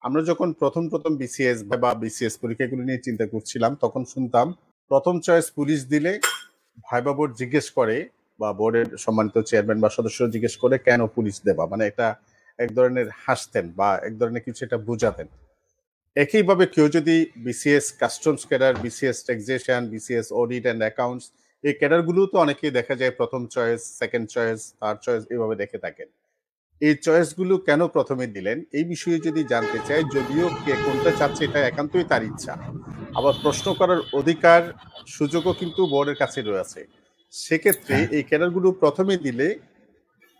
আমরা যখন প্রথম বিসিএস বা বিসিএস পরীক্ষাগুলো নিয়ে চিন্তা করছিলাম, তখন শুনতাম প্রথম চয়েস পুলিশ দিলে ভাইবা বোর্ড জিজ্ঞেস করে বা বোর্ডের সম্মানিত চেয়ারম্যান বা সদস্য জিজ্ঞেস করে কেন পুলিশ দেবা, মানে এটা এক ধরনের হাসতেন বা এক ধরনের কিছু এটা বুঝাতেন। একইভাবে কেউ যদি BCS customs cadre, BCS taxation, BCS audit and accounts, এই ক্যাডারগুলো তো অনেকেই দেখা যায় প্রথম choice, second choice, third choice এভাবে দেখে থাকেন। এই চয়েসগুলো কেন প্রথমে দিলেন এই বিষয়ে যদি জানতে চাই, যদিও কে কোনটা চাচ্ছে এটা একান্তই তার ইচ্ছা, আবার প্রশ্ন করার অধিকার সুযোগও কিন্তু বোর্ডের কাছে রয়েছে। সেক্ষেত্রে হ্যাঁ। এই ক্যাডারগুলো প্রথমে দিলে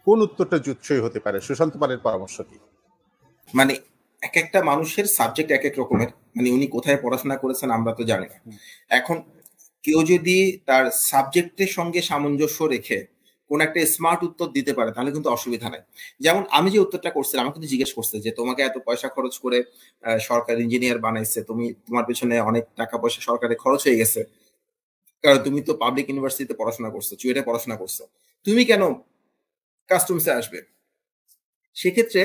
কোন উত্তরটা জুৎসই হতে পারে? সুশান্ত পালের পরামর্শ কি? মানে এক একটা মানুষের সাবজেক্ট এক এক রকমের, মানে উনি কোথায় পড়াশোনা করেছেন আমরা তো জানি না। এখন কেউ যদি তার সাবজেক্টের সঙ্গে সামঞ্জস্য রেখে কোন একটা স্মার্ট উত্তর দিতে পারে তাহলে কিন্তু অসুবিধা নাই। যেমন আমি যে উত্তরটা করছিলাম, আমাকে কিন্তু জিজ্ঞেস করছে যে তোমাকে এত পয়সা খরচ করে সরকার ইঞ্জিনিয়ার বানাইছে, তুমি তোমার পেছনে অনেক টাকা পয়সা সরকারের খরচ হয়ে গেছে, কারণ তুমি তো পাবলিক ইউনিভার্সিটিতে পড়াশোনা করছো, চুয়েটে পড়াশোনা করছো, তুমি কেন কাস্টমসে আসবে? সেক্ষেত্রে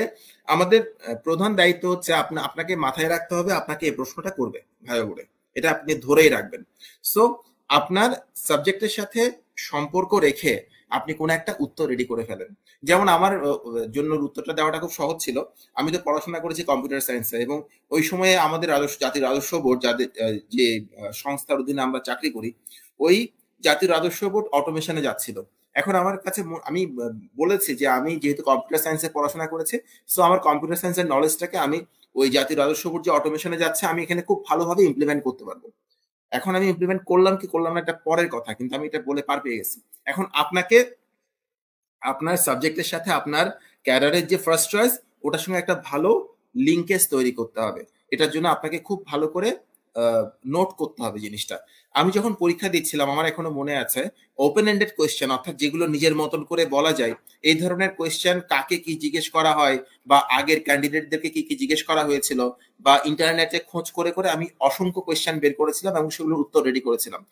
আমাদের প্রধান দায়িত্ব হচ্ছে আপনাকে মাথায় রাখতে হবে আপনাকে এই প্রশ্নটা করবে ভালো করে, এটা আপনি ধরেই রাখবেন। সো আপনার সাবজেক্টের সাথে সম্পর্ক রেখে আপনি কোন একটা উত্তর রেডি করে ফেলেন। যেমন আমার জন্য উত্তরটা দেওয়াটা খুব সহজ ছিল। আমি তো পড়াশোনা করেছি কম্পিউটার সায়েন্সে, এবং ওই সময়ে আমাদের জাতির রাজস্ব বোর্ড, যাদের যে সংস্থার অধীনে আমরা চাকরি করি, ওই জাতীয় রাজস্ব বোর্ড অটোমেশনে যাচ্ছিল। এখন আমার কাছে আমি বলেছি যে আমি যেহেতু কম্পিউটার সায়েন্সে পড়াশোনা করেছি, সো আমার কম্পিউটার সায়েন্সের নলেজটাকে আমি ওই জাতীয় রাজস্ব বোর্ড যে অটোমেশনে যাচ্ছে আমি এখানে খুব ভালোভাবে ইমপ্লিমেন্ট করতে পারবো। এখন আমি ইমপ্লিমেন্ট করলাম কি করলাম না এটা পরের কথা, কিন্তু আমি এটা বলে পার পেয়ে গেছি। এখন আপনাকে আপনার সাবজেক্টের সাথে আপনার ক্যারিয়ারের যে ফার্স্ট চয়েস ওটার সঙ্গে একটা ভালো লিঙ্কেজ তৈরি করতে হবে। এটার জন্য আপনাকে খুব ভালো করে নোট করতে হবে জিনিসটা। আমি যখন পরীক্ষা দিচ্ছিলাম আমার এখনো মনে আছে, ওপেন এন্ডেড কোয়েশ্চেন, অর্থাৎ যেগুলো নিজের মতন করে বলা যায়, এই ধরনের কোয়েশ্চেন কাকে কি জিজ্ঞেস করা হয় বা আগের ক্যান্ডিডেটদেরকে কি কি জিজ্ঞেস করা হয়েছিল বা ইন্টারনেটে খোঁজ করে করে আমি অসংখ্য কোয়েশ্চেন বের করেছিলাম এবং সেগুলোর উত্তর রেডি করেছিলাম।